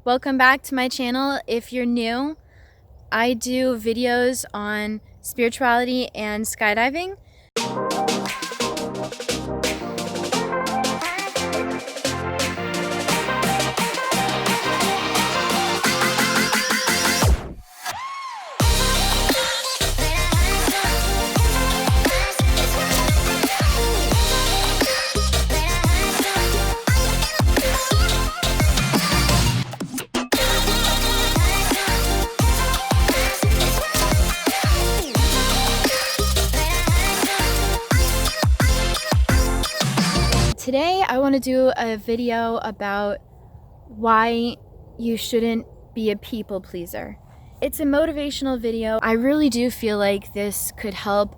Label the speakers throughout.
Speaker 1: Welcome back to my channel. If you're new, I do videos on spirituality and skydiving. Today I want to do a video about why you shouldn't be a people pleaser. It's a motivational video. I really do feel like this could help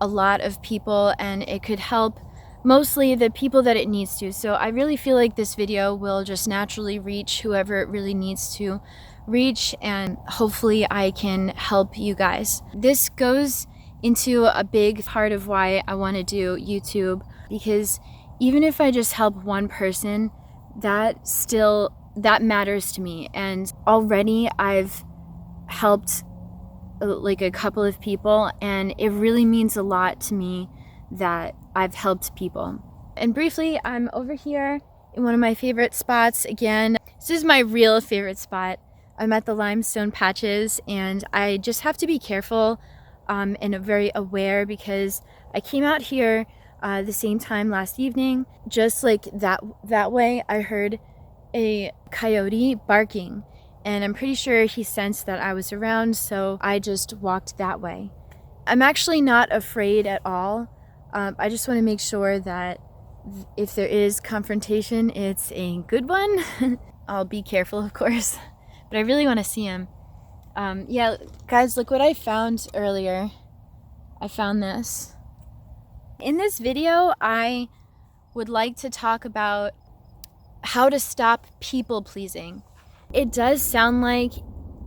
Speaker 1: a lot of people, and it could help mostly the people that it needs to. So I really feel like this video will just naturally reach whoever it really needs to reach, and hopefully I can help you guys. This goes into a big part of why I want to do YouTube, because even if I just help one person, that matters to me. And already I've helped like a couple of people, and it really means a lot to me that I've helped people. And briefly, I'm over here in one of my favorite spots again. This is my real favorite spot. I'm at the limestone patches, and I just have to be careful and very aware, because I came out here the same time last evening. Just like that way, I heard a coyote barking, and I'm pretty sure he sensed that I was around, so I just walked that way. I'm actually not afraid at all. I just want to make sure that if there is confrontation, it's a good one. I'll be careful, of course, but I really want to see him. Yeah, guys, look what I found earlier. I found this. In this video, I would like to talk about how to stop people pleasing. It does sound like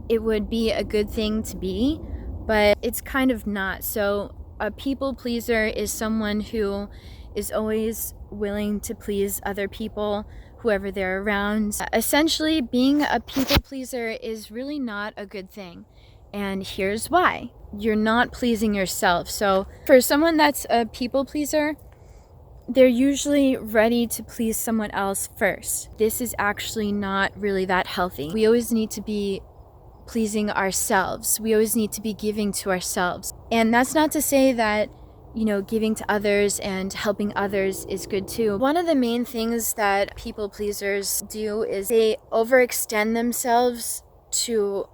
Speaker 1: it would be a good thing to be, but it's kind of not. So a people pleaser is someone who is always willing to please other people, whoever they're around. Essentially, being a people pleaser is really not a good thing. And here's why. You're not pleasing yourself. So for someone that's a people pleaser, they're usually ready to please someone else first. This is actually not really that healthy. We always need to be pleasing ourselves. We always need to be giving to ourselves. And that's not to say that, giving to others and helping others is good too. One of the main things that people pleasers do is they overextend themselves to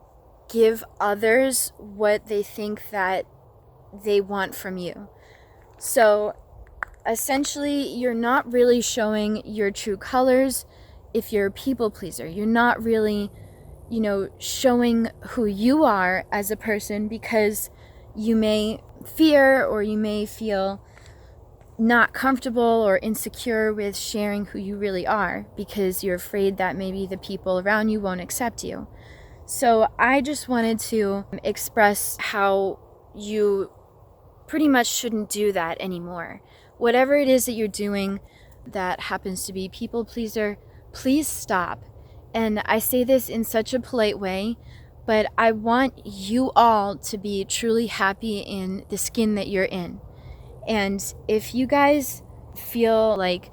Speaker 1: give others what they think that they want from you. So essentially, you're not really showing your true colors if you're a people pleaser. You're not really, showing who you are as a person, because you may fear, or you may feel not comfortable or insecure with sharing who you really are, because you're afraid that maybe the people around you won't accept you. So I just wanted to express how you pretty much shouldn't do that anymore. Whatever it is that you're doing that happens to be people pleaser, please stop. And I say this in such a polite way, but I want you all to be truly happy in the skin that you're in. And if you guys feel like,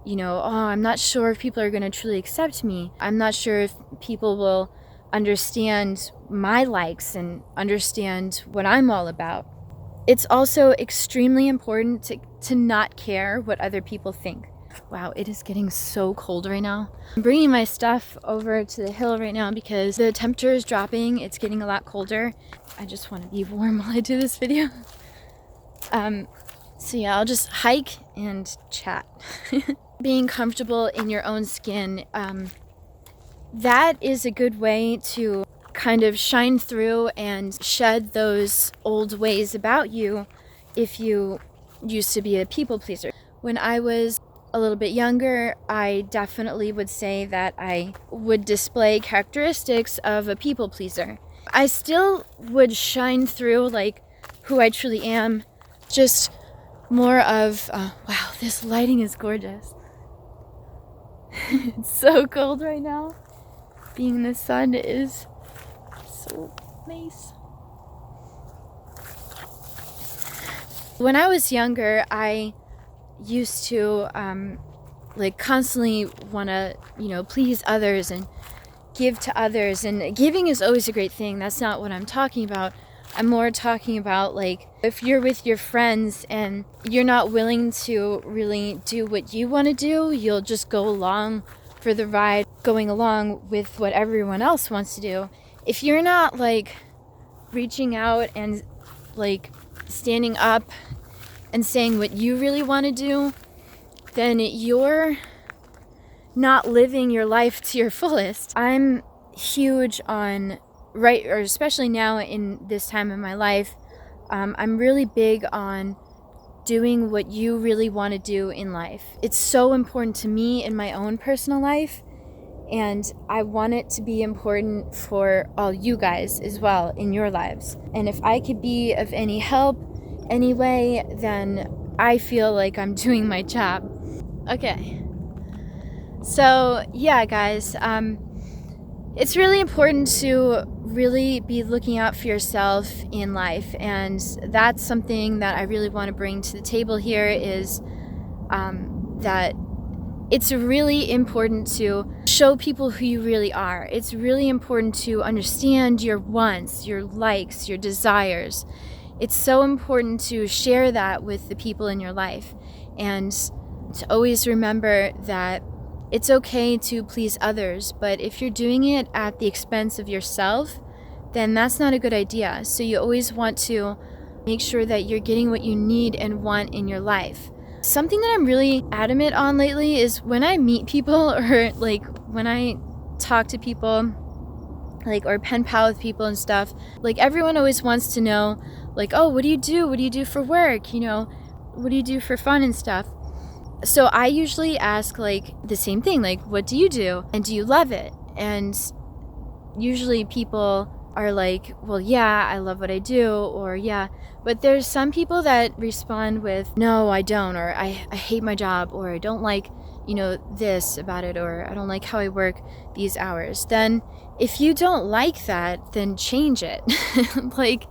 Speaker 1: oh, I'm not sure if people are going to truly accept me, I'm not sure if people will understand my likes and understand what I'm all about, it's also extremely important to not care what other people think. Wow, it is getting so cold right now. I'm bringing my stuff over to the hill right now because the temperature is dropping. It's getting a lot colder. I just want to be warm while I do this video. So yeah, I'll just hike and chat. Being comfortable in your own skin, that is a good way to kind of shine through and shed those old ways about you if you used to be a people pleaser. When I was a little bit younger, I definitely would say that I would display characteristics of a people pleaser. I still would shine through like who I truly am, just more of, wow, this lighting is gorgeous. It's so cold right now. being in the sun is so nice. When I was younger, I used to like constantly want to, please others and give to others. And giving is always a great thing. That's not what I'm talking about. I'm more talking about, like, if you're with your friends and you're not willing to really do what you want to do, you'll just go along for the ride, going along with what everyone else wants to do. If you're not, like, reaching out and, like, standing up and saying what you really want to do, then you're not living your life to your fullest. I'm huge on, or especially now in this time of my life, I'm really big on doing what you really want to do in life. It's so important to me in my own personal life, and I want it to be important for all you guys as well in your lives. And if I could be of any help anyway, then I feel like I'm doing my job. Okay. So yeah, guys, it's really important to really be looking out for yourself in life, and that's something that I really want to bring to the table here is that it's really important to show people who you really are. It's really important to understand your wants, your likes, your desires. It's so important to share that with the people in your life, and to always remember that it's okay to please others, but if you're doing it at the expense of yourself, then that's not a good idea. So you always want to make sure that you're getting what you need and want in your life. Something that I'm really adamant on lately is when I meet people, or like when I talk to people, like, or pen pal with people and stuff, like, everyone always wants to know, like, oh, what do you do? What do you do for work? What do you do for fun and stuff? So I usually ask, like, the same thing, like, what do you do? And do you love it? And usually people are like, well, yeah, I love what I do, or yeah. But there's some people that respond with, no, I don't, or I hate my job, or I don't like, this about it, or I don't like how I work these hours. Then if you don't like that, then change it. Like,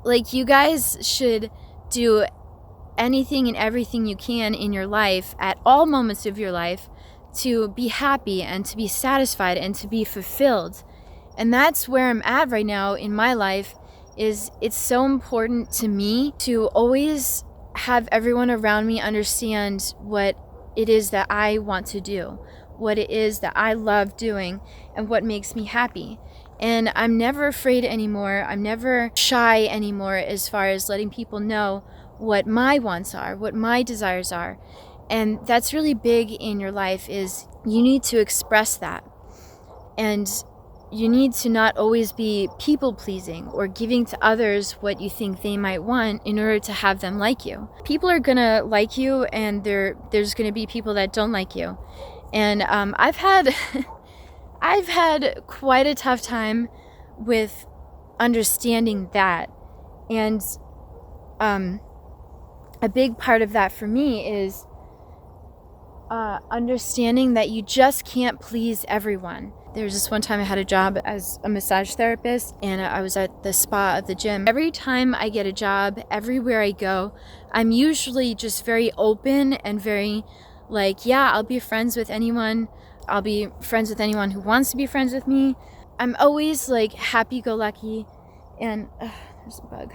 Speaker 1: like, you guys should do anything and everything you can in your life at all moments of your life to be happy and to be satisfied and to be fulfilled. And that's where I'm at right now in my life. Is it's so important to me to always have everyone around me understand what it is that I want to do, what it is that I love doing, and what makes me happy. And I'm never afraid anymore. I'm never shy anymore as far as letting people know what my wants are, what my desires are. And that's really big in your life, is you need to express that. And you need to not always be people pleasing or giving to others what you think they might want in order to have them like you. People are gonna like you, and there's gonna be people that don't like you. And I've had I've had quite a tough time with understanding that. And a big part of that for me is understanding that you just can't please everyone. There was this one time I had a job as a massage therapist, and I was at the spa of the gym. Every time I get a job, everywhere I go, I'm usually just very open and very like, yeah, I'll be friends with anyone. I'll be friends with anyone who wants to be friends with me. I'm always like happy-go-lucky, and there's a bug.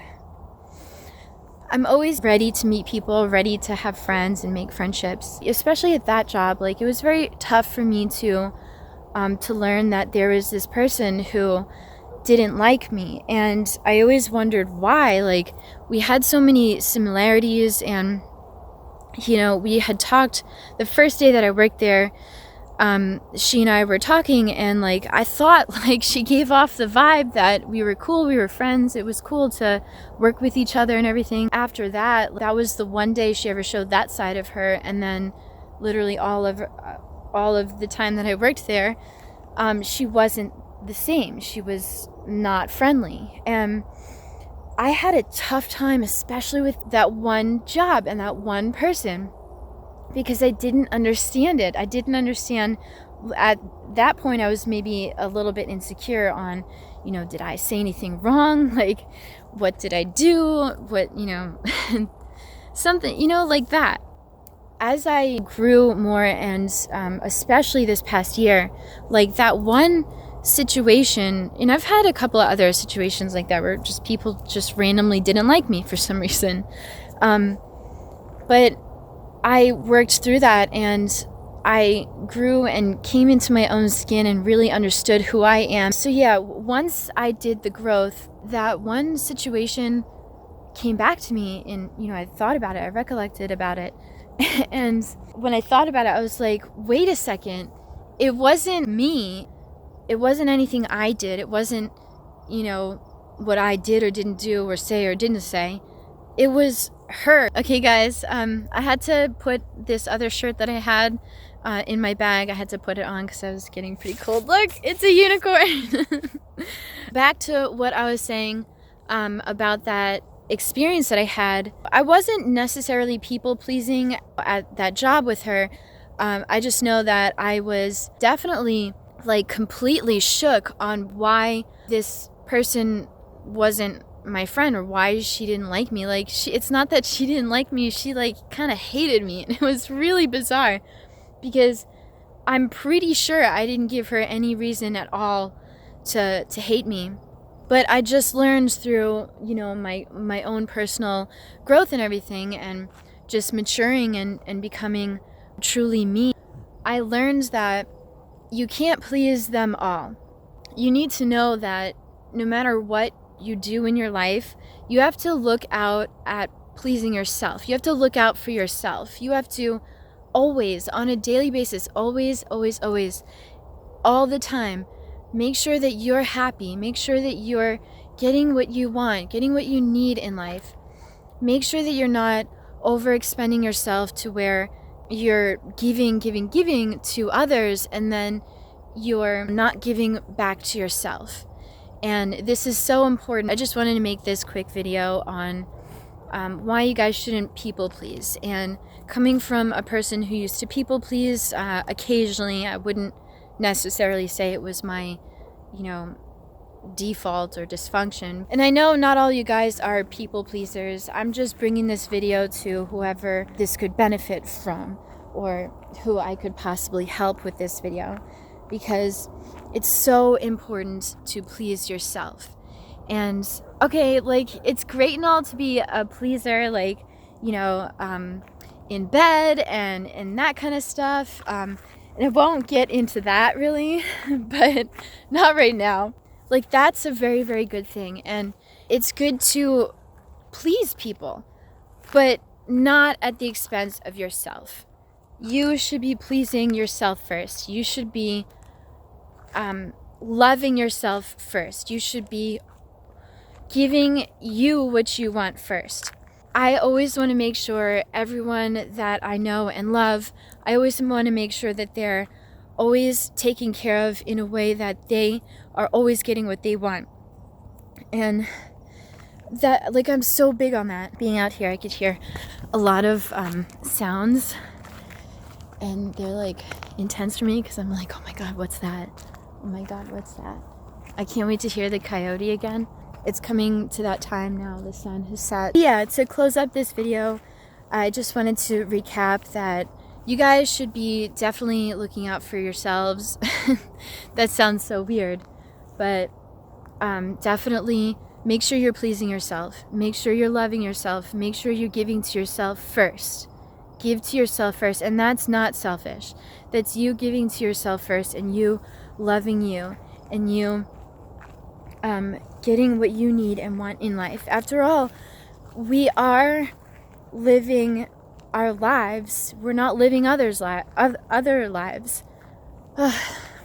Speaker 1: I'm always ready to meet people, ready to have friends and make friendships. Especially at that job, like, it was very tough for me to learn that there was this person who didn't like me, and I always wondered why. Like, we had so many similarities, and we had talked the first day that I worked there. She and I were talking, and like, I thought like she gave off the vibe that we were cool, we were friends, it was cool to work with each other and everything. After that was the one day she ever showed that side of her, and then literally all of the time that I worked there, she wasn't the same. She was not friendly, and I had a tough time, especially with that one job and that one person. because I didn't understand it. I didn't understand. At that point, I was maybe a little bit insecure on, did I say anything wrong? Like, what did I do? What, something, like that. As I grew more, and especially this past year, like that one situation, and I've had a couple of other situations like that where just people just randomly didn't like me for some reason. But I worked through that, and I grew and came into my own skin and really understood who I am. So yeah, once I did the growth, that one situation came back to me, and I thought about it, I recollected about it. And when I thought about it, I was like, wait a second, it wasn't me. It wasn't anything I did. It wasn't, what I did or didn't do or say or didn't say. It was her. Okay, guys, I had to put this other shirt that I had in my bag. I had to put it on because I was getting pretty cold. Look, it's a unicorn. Back to what I was saying about that experience that I had. I wasn't necessarily people pleasing at that job with her. I just know that I was definitely like completely shook on why this person wasn't my friend, or why she didn't like me. Like, it's not that she didn't like me, she like kind of hated me. And it was really bizarre because I'm pretty sure I didn't give her any reason at all to hate me. But I just learned through, my own personal growth and everything, and just maturing and becoming truly me. I learned that you can't please them all. You need to know that no matter what you do in your life, you have to look out at pleasing yourself. You have to look out for yourself. You have to always, on a daily basis, always, always, always, all the time, make sure that you're happy. Make sure that you're getting what you want, getting what you need in life. Make sure that you're not overexpending yourself to where you're giving to others, and then you're not giving back to yourself. And this is so important. I just wanted to make this quick video on why you guys shouldn't people please. And coming from a person who used to people please occasionally, I wouldn't necessarily say it was my, default or dysfunction. And I know not all you guys are people pleasers. I'm just bringing this video to whoever this could benefit from, or who I could possibly help with this video, because it's so important to please yourself. And okay, like, it's great and all to be a pleaser, like, in bed and that kind of stuff. And I won't get into that really, but not right now. Like, that's a very, very good thing. And it's good to please people, but not at the expense of yourself. You should be pleasing yourself first. You should be loving yourself first. You should be giving you what you want first. I always want to make sure everyone that I know and love, I always want to make sure that they're always taken care of in a way that they are always getting what they want. And that, like, I'm so big on that. Being out here, I could hear a lot of sounds, and they're like intense for me because I'm like, oh my god, what's that? Oh my god, what's that? I can't wait to hear the coyote again. It's coming to that time now. The sun has set. Yeah, to close up this video, I just wanted to recap that you guys should be definitely looking out for yourselves. That sounds so weird, but definitely make sure you're pleasing yourself. Make sure you're loving yourself. Make sure you're giving to yourself first. Give to yourself first, and that's not selfish. That's you giving to yourself first, and you loving you, and you getting what you need and want in life. After all, we are living our lives. We're not living other lives.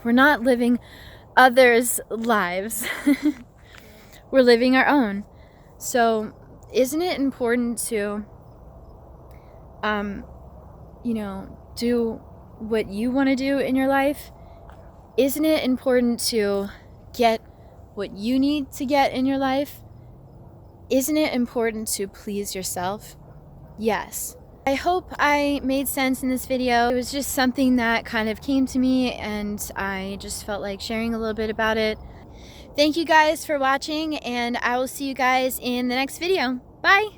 Speaker 1: We're not living others' lives. We're living our own. So isn't it important to do what you want to do in your life? Isn't it important to get what you need to get in your life? Isn't it important to please yourself? Yes. I hope I made sense in this video. It was just something that kind of came to me and I just felt like sharing a little bit about it. Thank you guys for watching, and I will see you guys in the next video. Bye!